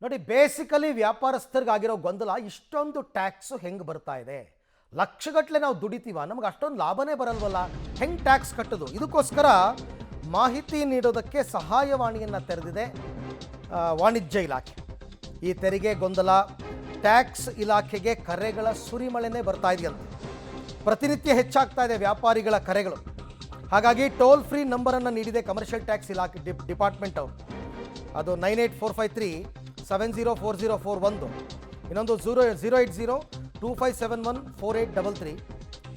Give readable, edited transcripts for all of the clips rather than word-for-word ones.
ನೋಡಿ, ಬೇಸಿಕಲಿ ವ್ಯಾಪಾರಸ್ಥರಿಗಾಗಿರೋ ಗೊಂದಲ ಇಷ್ಟೊಂದು ಟ್ಯಾಕ್ಸು ಹೆಂಗೆ ಬರ್ತಾ ಇದೆ. ಲಕ್ಷಗಟ್ಟಲೆ ನಾವು ದುಡಿತೀವ, ನಮ್ಗೆ ಅಷ್ಟೊಂದು ಲಾಭನೇ ಬರಲ್ವಲ್ಲ, ಹೆಂಗೆ ಟ್ಯಾಕ್ಸ್ ಕಟ್ಟೋದು? ಇದಕ್ಕೋಸ್ಕರ ಮಾಹಿತಿ ನೀಡೋದಕ್ಕೆ ಸಹಾಯವಾಣಿಯನ್ನು ತೆರೆದಿದೆ ವಾಣಿಜ್ಯ ಇಲಾಖೆ. ಈ ತೆರಿಗೆ ಗೊಂದಲ, ಟ್ಯಾಕ್ಸ್ ಇಲಾಖೆಗೆ ಕರೆಗಳ ಸುರಿಮಳೆನೇ ಬರ್ತಾ ಇದೆಯಂತೆ. ಪ್ರತಿನಿತ್ಯ ಹೆಚ್ಚಾಗ್ತಾ ಇದೆ ವ್ಯಾಪಾರಿಗಳ ಕರೆಗಳು. ಹಾಗಾಗಿ ಟೋಲ್ ಫ್ರೀ ನಂಬರನ್ನು ನೀಡಿದೆ ಕಮರ್ಷಿಯಲ್ ಟ್ಯಾಕ್ಸ್ ಇಲಾಖೆ ಡಿಪಾರ್ಟ್ಮೆಂಟ್ ಅವರು. ಅದು 9845370404 ಇನ್ನೊಂದು 08025714833,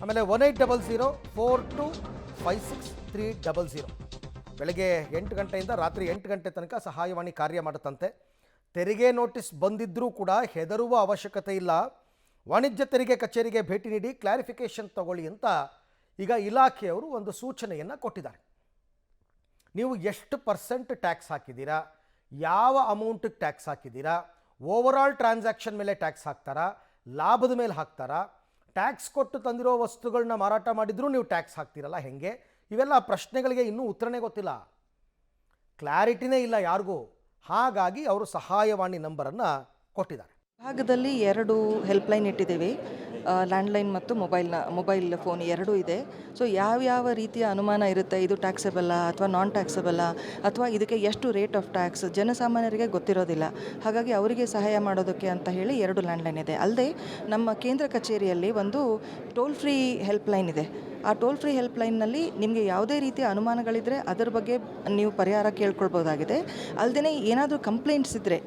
ಆಮೇಲೆ 180042563000. ಬೆಳಗ್ಗೆ 8 ಗಂಟೆಯಿಂದ ರಾತ್ರಿ 8 ಗಂಟೆ ತನಕ ಸಹಾಯವಾಣಿ ಕಾರ್ಯ ಮಾಡುತ್ತಂತೆ. ತೆರಿಗೆ ನೋಟಿಸ್ ಬಂದಿದ್ದರೂ ಕೂಡ ಹೆದರುವ ಅವಶ್ಯಕತೆ ಇಲ್ಲ. ವಾಣಿಜ್ಯ ತೆರಿಗೆ ಕಚೇರಿಗೆ ಭೇಟಿ ನೀಡಿ ಕ್ಲಾರಿಫಿಕೇಷನ್ ತಗೊಳ್ಳಿ ಅಂತ ಈಗ ಇಲಾಖೆಯವರು ಒಂದು ಸೂಚನೆಯನ್ನು ಕೊಟ್ಟಿದ್ದಾರೆ. ನೀವು ಎಷ್ಟು ಪರ್ಸೆಂಟ್ ಟ್ಯಾಕ್ಸ್ ಹಾಕಿದ್ದೀರಾ, ಯಾವ ಅಮೌಂಟಿಗೆ ಟ್ಯಾಕ್ಸ್ ಹಾಕಿದ್ದೀರಾ, ಓವರಾಲ್ ಟ್ರಾನ್ಸಾಕ್ಷನ್ ಮೇಲೆ ಟ್ಯಾಕ್ಸ್ ಹಾಕ್ತಾರಾ, ಲಾಭದ ಮೇಲೆ ಹಾಕ್ತಾರಾ, ಟ್ಯಾಕ್ಸ್ ಕೊಟ್ಟು ತಂದಿರೋ ವಸ್ತುಗಳನ್ನ ಮಾರಾಟ ಮಾಡಿದ್ರೂ ನೀವು ಟ್ಯಾಕ್ಸ್ ಹಾಕ್ತೀರಲ್ಲ ಹೆಂಗೆ? ಇವೆಲ್ಲ ಪ್ರಶ್ನೆಗಳಿಗೆ ಇನ್ನೂ ಉತ್ತರನೇ ಗೊತ್ತಿಲ್ಲ, ಕ್ಲಾರಿಟಿನೇ ಇಲ್ಲ ಯಾರಿಗೂ. ಹಾಗಾಗಿ ಅವರು ಸಹಾಯವಾಣಿ ನಂಬರನ್ನು ಕೊಟ್ಟಿದ್ದಾರೆ. ಭಾಗದಲ್ಲಿ 2 ಹೆಲ್ಪ್ಲೈನ್ ಇಟ್ಟಿದ್ದೀವಿ. ಲ್ಯಾಂಡ್ಲೈನ್ ಮತ್ತು ಮೊಬೈಲ್ ಫೋನ್ ಎರಡೂ ಇದೆ. ಸೊ ಯಾವ್ಯಾವ ರೀತಿಯ ಅನುಮಾನ ಇರುತ್ತೆ, ಇದು ಟ್ಯಾಕ್ಸಬಲ್ಲ ಅಥವಾ ನಾನ್ ಟ್ಯಾಕ್ಸಬಲ್ಲ, ಅಥವಾ ಇದಕ್ಕೆ ಎಷ್ಟು ರೇಟ್ ಆಫ್ ಟ್ಯಾಕ್ಸ್ ಜನಸಾಮಾನ್ಯರಿಗೆ ಗೊತ್ತಿರೋದಿಲ್ಲ. ಹಾಗಾಗಿ ಅವರಿಗೆ ಸಹಾಯ ಮಾಡೋದಕ್ಕೆ ಅಂತ ಹೇಳಿ 2 ಲ್ಯಾಂಡ್ಲೈನ್ ಇದೆ. ಅಲ್ಲದೆ ನಮ್ಮ ಕೇಂದ್ರ ಕಚೇರಿಯಲ್ಲಿ ಒಂದು ಟೋಲ್ ಫ್ರೀ ಹೆಲ್ಪ್ಲೈನ್ ಇದೆ. ಆ ಟೋಲ್ ಫ್ರೀ ಹೆಲ್ಪ್ಲೈನ್ನಲ್ಲಿ ನಿಮಗೆ ಯಾವುದೇ ರೀತಿಯ ಅನುಮಾನಗಳಿದ್ದರೆ ಅದರ ಬಗ್ಗೆ ನೀವು ಪರಿಹಾರ ಕೇಳ್ಕೊಳ್ಬೋದಾಗಿದೆ. ಅಲ್ಲದೆ ಏನಾದರೂ ಕಂಪ್ಲೇಂಟ್ಸ್ ಇದ್ದರೆ,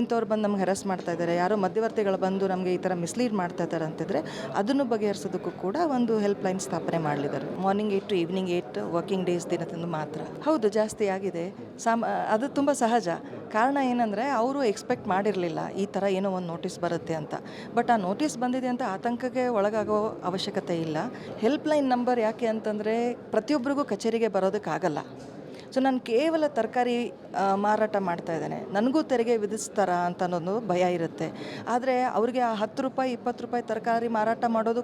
ಇಂಥವ್ರು ಬಂದು ನಮ್ಗೆ ಹೆರಸ್ ಮಾಡ್ತಾ ಇದ್ದಾರೆ, ಯಾರೋ ಮಧ್ಯವರ್ತಿಗಳು ಬಂದು ನಮಗೆ ಈ ಥರ ಮಿಸ್ಲೀಡ್ ಮಾಡ್ತಾ ಇದ್ದಾರೆ ಅಂತಿದ್ರೆ ಅದನ್ನು ಬಗೆಹರಿಸೋದಕ್ಕೂ ಕೂಡ ಒಂದು ಹೆಲ್ಪ್ಲೈನ್ ಸ್ಥಾಪನೆ ಮಾಡಲಿದ್ದಾರೆ. Morning 8 to evening 8 working days ದಿನದಿಂದ ಮಾತ್ರ. ಹೌದು, ಜಾಸ್ತಿ ಆಗಿದೆ. ಅದು ತುಂಬ ಸಹಜ. ಕಾರಣ ಏನಂದರೆ ಅವರು ಎಕ್ಸ್ಪೆಕ್ಟ್ ಮಾಡಿರಲಿಲ್ಲ ಈ ಥರ ಏನೋ ಒಂದು ನೋಟಿಸ್ ಬರುತ್ತೆ ಅಂತ. ಬಟ್ ಆ ನೋಟಿಸ್ ಬಂದಿದೆ ಅಂತ ಆತಂಕಕ್ಕೆ ಒಳಗಾಗೋ ಅವಶ್ಯಕತೆ ಇಲ್ಲ. ಹೆಲ್ಪ್ಲೈನ್ ನಂಬರ್ ಯಾಕೆ ಅಂತಂದರೆ ಪ್ರತಿಯೊಬ್ಬರಿಗೂ ಕಚೇರಿಗೆ ಬರೋದಕ್ಕಾಗಲ್ಲ. ಸೊ ನಾನು ಕೇವಲ ತರಕಾರಿ ಮಾರಾಟ ಮಾಡ್ತಾ ಇದ್ದೇನೆ, ನನಗೂ ತೆರಿಗೆ ವಿಧಿಸ್ತಾರಾ ಅಂತ ಅನ್ನೋದು ಭಯ ಇರುತ್ತೆ. ಆದರೆ ಅವರಿಗೆ ಆ 10 ರೂಪಾಯಿ 20 ರೂಪಾಯಿ ತರಕಾರಿ ಮಾರಾಟ ಮಾಡೋದು